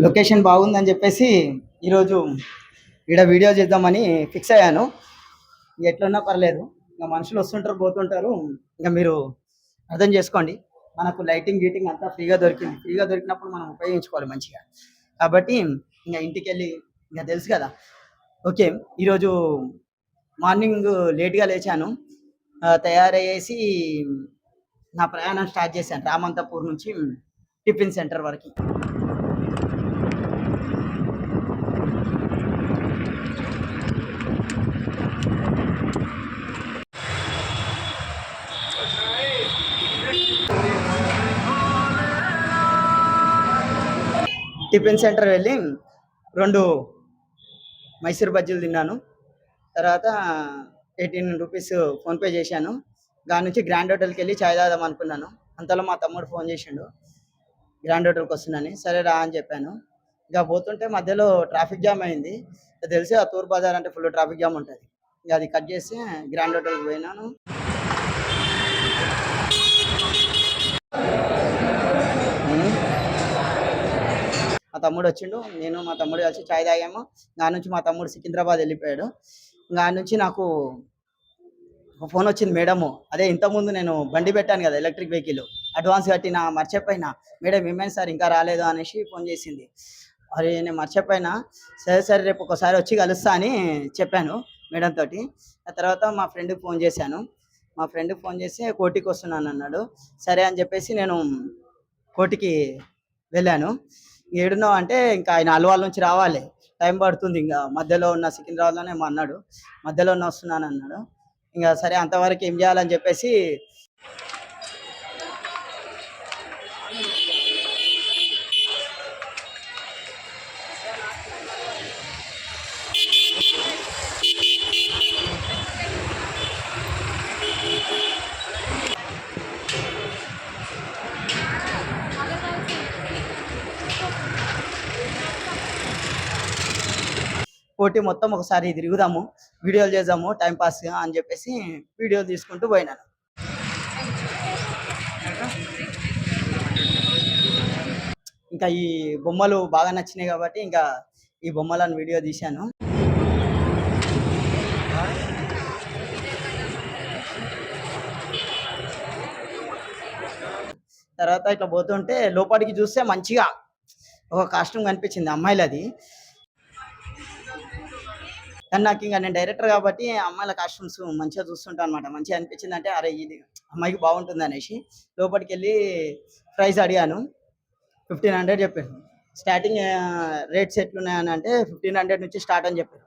Location బాగుందని చెప్పేసి ఈరోజు ఈడ వీడియో చేద్దామని ఫిక్స్ అయ్యాను. ఎట్లున్నా పర్లేదు, ఇంకా మనుషులు వస్తుంటారు పోతుంటారు, ఇంకా మీరు అర్థం చేసుకోండి. మనకు లైటింగ్ గీటింగ్ అంతా ఫ్రీగా దొరికింది. ఫ్రీగా దొరికినప్పుడు మనం ఉపయోగించుకోవాలి మంచిగా. కాబట్టి ఇంకా ఇంటికి వెళ్ళి ఇంకా తెలుసు కదా. ఓకే, ఈరోజు మార్నింగ్ లేట్గా లేచాను. తయారయ్యేసి నా ప్రయాణం స్టార్ట్ చేశాను రామంతపూర్ నుంచి టిఫిన్ సెంటర్ వరకు. టిఫిన్ సెంటర్ వెళ్ళి 2 మైసూర్ బజ్జీలు తిన్నాను. తర్వాత 18 రూపీస్ ఫోన్పే చేశాను. దాని నుంచి గ్రాండ్ హోటల్కి వెళ్ళి చాయ్ తాగుదాం అనుకున్నాను. అంతలో మా తమ్ముడు ఫోన్ చేసిండు, గ్రాండ్ హోటల్కి వస్తున్నాను. సరే రా అని చెప్పాను. ఇక పోతుంటే మధ్యలో ట్రాఫిక్ జామ్ అయింది. తెలిసి ఆ తూర్ బజార్ అంటే ఫుల్ ట్రాఫిక్ జామ్ ఉంటుంది. ఇక అది కట్ చేసి గ్రాండ్ హోటల్కి పోయినాను. మా తమ్ముడు వచ్చిండు, నేను మా తమ్ముడు కలిసి చాయ్ తాగాము. దాని నుంచి మా తమ్ముడు సికింద్రాబాద్ వెళ్ళిపోయాడు. దాని నుంచి నాకు ఒక ఫోన్ వచ్చింది మేడము. అదే ఇంతకుముందు నేను బండి పెట్టాను కదా, ఎలక్ట్రిక్ వెహికల్ అడ్వాన్స్ కట్టిన మర్చిపోయినా. మేడం ఏమైంది సార్ ఇంకా రాలేదు అనేసి ఫోన్ చేసింది. అరే నేను మర్చిపోయినా, సరే సరే రేపు ఒకసారి వచ్చి కలుస్తా అని చెప్పాను మేడం తోటి. ఆ తర్వాత మా ఫ్రెండ్కి ఫోన్ చేశాను. మా ఫ్రెండ్కి ఫోన్ చేసి కోటికి వస్తున్నాను అన్నాడు. సరే అని చెప్పేసి నేను కోటికి వెళ్ళాను. ఏడున్నావు అంటే ఇంకా ఆయన అల్వాల్ నుంచి రావాలి, టైం పడుతుంది, ఇంకా మధ్యలో ఉన్న సికింద్రాబాద్లోనే అన్నాడు. మధ్యలో వస్తున్నాను అన్నాడు. ఇంకా సరే అంతవరకు ఏం చేయాలని చెప్పేసి కోటి మొత్తం ఒకసారి తిరుగుదాము, వీడియోలు చేద్దాము టైం పాస్ అని చెప్పేసి వీడియోలు తీసుకుంటూ పోయినాను. ఇంకా ఈ బొమ్మలు బాగా నచ్చినాయి కాబట్టి ఇంకా ఈ బొమ్మలను వీడియో తీశాను. తర్వాత ఇట్లా పోతుంటే లోపలికి చూస్తే మంచిగా ఒక కాస్ట్యూమ్ కనిపించింది అమ్మాయిలది. కానీ నాకు ఇంకా నేను డైరెక్టర్ కాబట్టి అమ్మాయిల కాస్ట్యూమ్స్ మంచిగా చూస్తుంటాను అనమాట. మంచిగా అనిపించింది అంటే అరే ఇది అమ్మాయికి బాగుంటుంది అనేసి లోపలికి వెళ్ళి ప్రైస్ అడిగాను. 1500 చెప్పారు. స్టార్టింగ్ రేట్స్ ఎట్లున్నాయని అంటే 1500 నుంచి స్టార్ట్ అని చెప్పారు.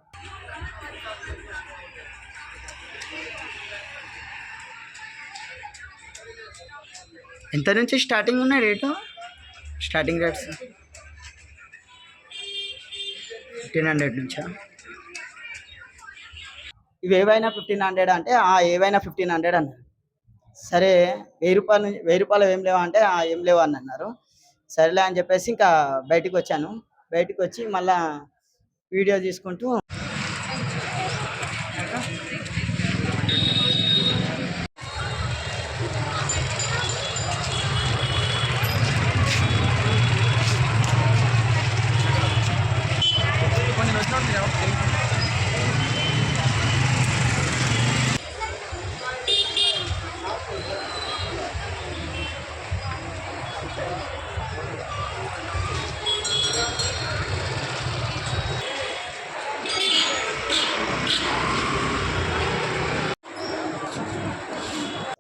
ఎంత నుంచి స్టార్టింగ్ ఉన్నాయి రేటు? స్టార్టింగ్ రేట్స్ 1500 నుంచా? ఇవి ఏవైనా 1500 అంటే ఏవైనా 1500 అన్నారు. సరే 1000 రూపాయలు ఏం లేవా అంటే ఏం లేవు అని అన్నారు. సరేలే అని చెప్పేసి ఇంకా బయటకు వచ్చాను. బయటకు వచ్చి మళ్ళా వీడియో తీసుకుంటూ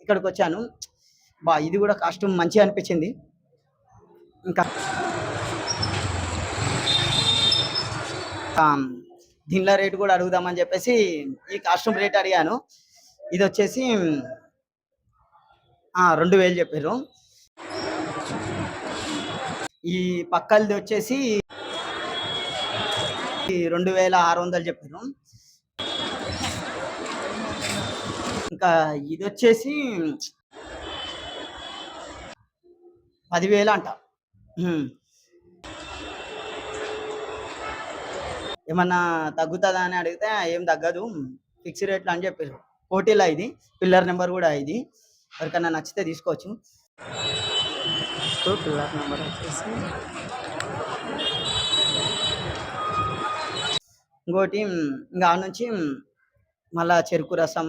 ఇక్కడికి వచ్చాను. ఇది కూడా కాస్ట్యూమ్ మంచిగా అనిపించింది. ఇంకా దీనిలో రేటు కూడా అడుగుదామని చెప్పేసి ఈ కాస్ట్యూమ్ రేట్ అడిగాను. ఇది వచ్చేసి 2000 చెప్పారు. ఈ పక్కలది వచ్చేసి 2600 చెప్పారు. ఇంకా ఇది వచ్చేసి 10,000 అంట. ఏమన్నా తగ్గుతుందా అని అడిగితే ఏం తగ్గదు, ఫిక్స్ రేట్లు అని చెప్పారు. కోటిలో ఇది పిల్లర్ నెంబర్ కూడా ఇది, ఎవరికన్నా నచ్చితే తీసుకోవచ్చు. పిల్లర్ నెంబర్ వచ్చేసి ఇంకోటి ఇంకా ఆడ నుంచి మళ్ళా చెరుకు రసం.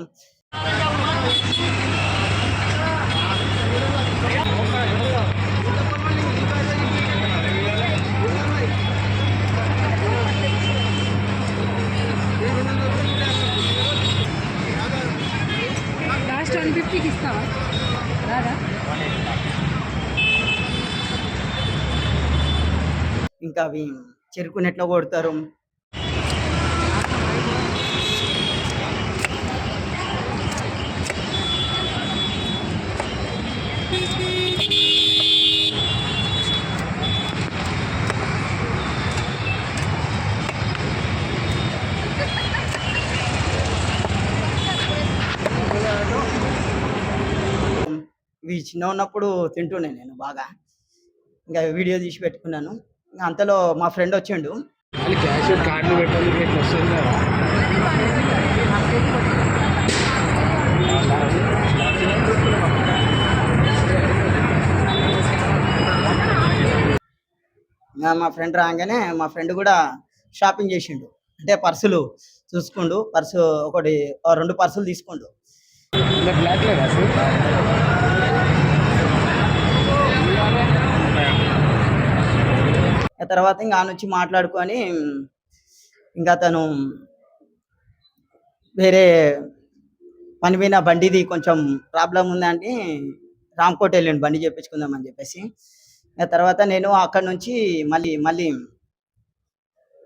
లాస్ట్ 150కి ఇస్తావా రాదా? ఇంకా అవి చెరుకుని ఎట్లా కొడతారు, ఇవి చిన్న ఉన్నప్పుడు తింటుండే నేను బాగా. ఇంకా వీడియో తీసి పెట్టుకున్నాను. ఇంకా అంతలో మా ఫ్రెండ్ వచ్చిండు. ఇంకా మా ఫ్రెండ్ రాగానే మా ఫ్రెండ్ కూడా షాపింగ్ చేసిండు. అంటే పర్సులు చూసుకుండు, పర్సు ఒకటి 2 పర్సులు తీసుకుండు. తర్వాత ఇంకా నుంచి మాట్లాడుకొని ఇంకా తను వేరే పని మీద బండిది కొంచెం ప్రాబ్లం ఉందని రామ్కోట్ వెళ్ళిండు బండి చేయించుకుందామని చెప్పేసి. ఆ తర్వాత నేను అక్కడ నుంచి మళ్ళీ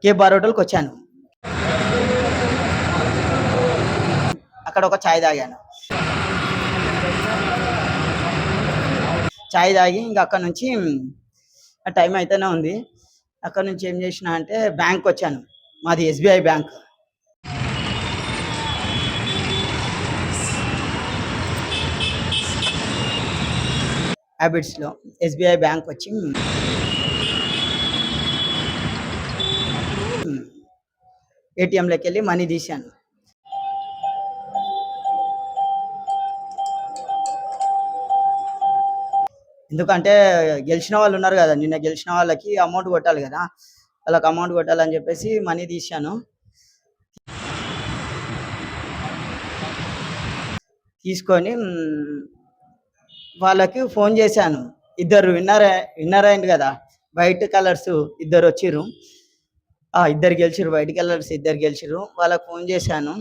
కే బార్ హోటల్కి వచ్చాను. అక్కడ ఒక చాయ్ తాగాను. చాయ్ తాగి ఇంకా అక్కడ నుంచి టైం అయితేనే ఉంది. అక్కడ నుంచి ఏం చేసిన అంటే బ్యాంక్ వచ్చాను. మాది ఎస్బీఐ బ్యాంక్. హ్యాబిట్స్లో ఎస్బీఐ బ్యాంక్ వచ్చి ఏటీఎంలోకి వెళ్ళి మనీ తీశాను. ఎందుకంటే గెలిచిన వాళ్ళు ఉన్నారు కదా, నిన్న గెలిచిన వాళ్ళకి అమౌంట్ కొట్టాలి కదా, వాళ్ళకి అమౌంట్ కొట్టాలని చెప్పేసి మనీ తీశాను. తీసుకొని వాళ్ళకి ఫోన్ చేశాను. ఇద్దరు విన్నర్ అయింది కదా, వైట్ కలర్స్ ఇద్దరు వచ్చిర్రు. ఇద్దరు గెలిచిర్రు, వైట్ కలర్స్ ఇద్దరు గెలిచిర్రు. వాళ్ళకి ఫోన్ చేశాను.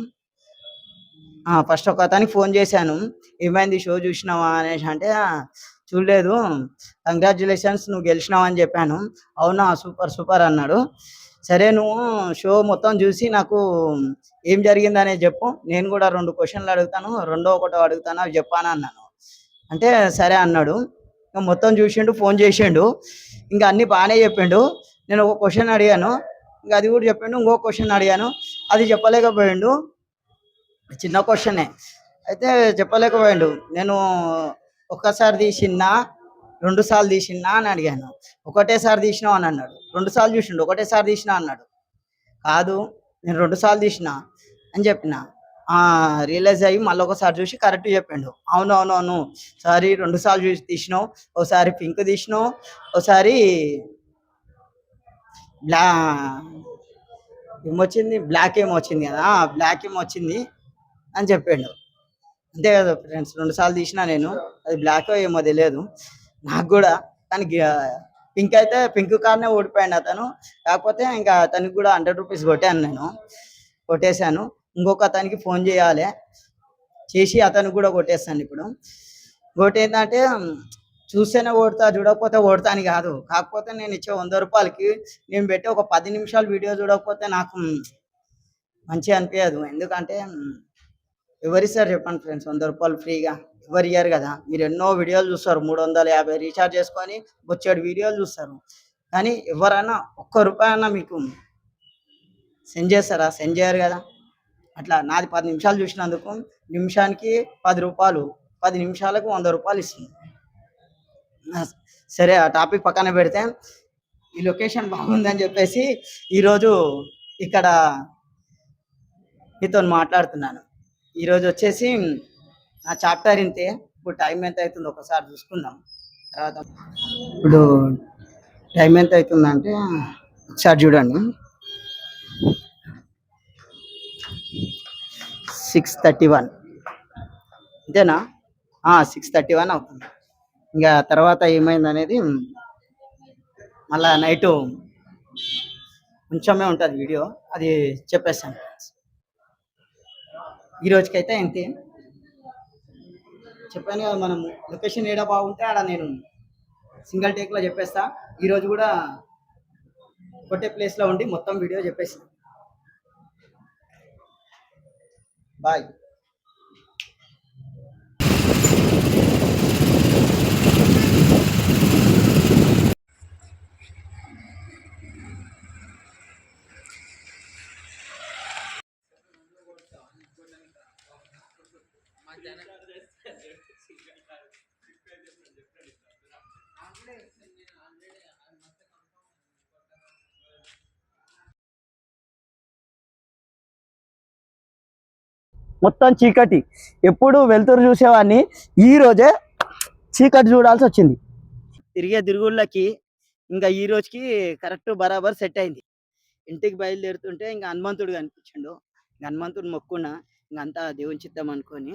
ఫస్ట్ ఒక అతనికి ఫోన్ చేశాను, ఏమైంది షో చూసినావా అనేసి. అంటే చూడలేదు, కంగ్రాచులేషన్స్ నువ్వు గెలిచినావు అని చెప్పాను. అవునా, సూపర్ సూపర్ అన్నాడు. సరే నువ్వు షో మొత్తం చూసి నాకు ఏం జరిగిందనేది చెప్పు, నేను కూడా 2 క్వశ్చన్లు అడుగుతాను, ఒకటో అడుగుతాను, అవి చెప్పాను అన్నాను. అంటే సరే అన్నాడు. ఇంకా మొత్తం చూసిండు, ఫోన్ చేసిండు, ఇంకా అన్నీ బాగానే చెప్పిండు. నేను ఒక క్వశ్చన్ అడిగాను, ఇంకా అది కూడా చెప్పిండు. ఇంకో క్వశ్చన్ అడిగాను, అది చెప్పలేకపోయిండు. చిన్న క్వశ్చనే అయితే చెప్పలేకపోయిండు. నేను ఒక్కసారి తీసినా 2 సార్లు తీసినా అని అడిగాను. ఒకటేసారి తీసినావు అని అన్నాడు. 2 సార్లు చూసిండు, ఒకటేసారి తీసినా అన్నాడు. కాదు నేను 2 సార్లు తీసిన అని చెప్పిన. రియలైజ్ అయ్యి మళ్ళీ ఒకసారి చూసి కరెక్ట్ చెప్పిండు. అవును సారీ, 2 సార్లు చూసి తీసినావు, ఒకసారి పింక్ తీసినావు, ఒకసారి ఏమొచ్చింది, బ్లాక్ ఏమొచ్చింది కదా, బ్లాక్ ఏమొచ్చింది అని చెప్పిండు. అంతే కదా ఫ్రెండ్స్, 2 సార్లు తీసినా నేను, అది బ్లాక్ ఏమో తెలియదు నాకు కూడా. కానీ పింక్ అయితే పింక్ కార్నే ఓడిపోయాడు అతను. కాకపోతే ఇంకా అతనికి కూడా 100 రూపీస్ కొట్టేశాను. ఇంకొక అతనికి ఫోన్ చేసి అతనికి కూడా కొట్టేస్తాను. ఇప్పుడు ఇంకోటి ఏంటంటే, చూస్తేనే ఓడతా, చూడకపోతే ఓడతా అని కాదు. కాకపోతే నేను ఇచ్చే 100 రూపాయలకి నేను పెట్టి ఒక 10 నిమిషాలు వీడియో చూడకపోతే నాకు మంచిగా అనిపించదు. ఎందుకంటే ఎవరిస్తారు చెప్పండి ఫ్రెండ్స్ 100 రూపాయలు ఫ్రీగా? ఎవరు ఇయ్యారు కదా. మీరు ఎన్నో వీడియోలు చూస్తారు, 350 రీఛార్జ్ చేసుకొని వచ్చేడు వీడియోలు చూస్తారు. కానీ ఎవరైనా 1 రూపాయి అన్నా మీకు సెండ్ చేస్తారా? సెండ్ చేయరు కదా. అట్లా నాది 10 నిమిషాలు చూసినందుకు నిమిషానికి 10 రూపాయలు, 10 నిమిషాలకు 100 రూపాయలు ఇస్తుంది. సరే, ఆ టాపిక్ పక్కన పెడితే, ఈ లొకేషన్ బాగుందని చెప్పేసి ఈరోజు ఇక్కడ మీతో మాట్లాడుతున్నాను. ఈరోజు వచ్చేసి నా చాప్టర్ ఇంతే. ఇప్పుడు టైం ఎంత అవుతుందో ఒకసారి చూసుకుందాం. తర్వాత ఇప్పుడు టైం ఎంత అవుతుందంటే ఒకసారి చూడండి. 6:31 అంతేనా? 6:31 అవుతుంది. ఇంకా తర్వాత ఏమైందనేది మళ్ళా నైటు కొంచెమే ఉంటుంది వీడియో, అది చెప్పేస్తాను. ఈ రోజుకైతే ఇంతే. చెప్పాను కదా, మనం లొకేషన్ ఏడా బాగుంటే ఆడ నేను సింగిల్ టేక్లో చెప్పేస్తా. ఈరోజు కూడా ఒకటే ప్లేస్లో ఉండి మొత్తం వీడియో చెప్పేసి బాయ్. మొత్తం చీకటి, ఎప్పుడు వెలుతురు చూసేవాడిని, ఈ రోజే చీకటి చూడాల్సి వచ్చింది. తిరిగే తిరుగుళ్ళకి ఇంకా ఈ రోజుకి కరెక్ట్ బరాబర్ సెట్ అయింది. ఇంటికి బయలుదేరుతుంటే ఇంకా హనుమంతుడు కనిపించిండు. ఇంక హనుమంతుడు మొక్కున్నా, ఇంక అంతా దేవుని చిత్తం అనుకొని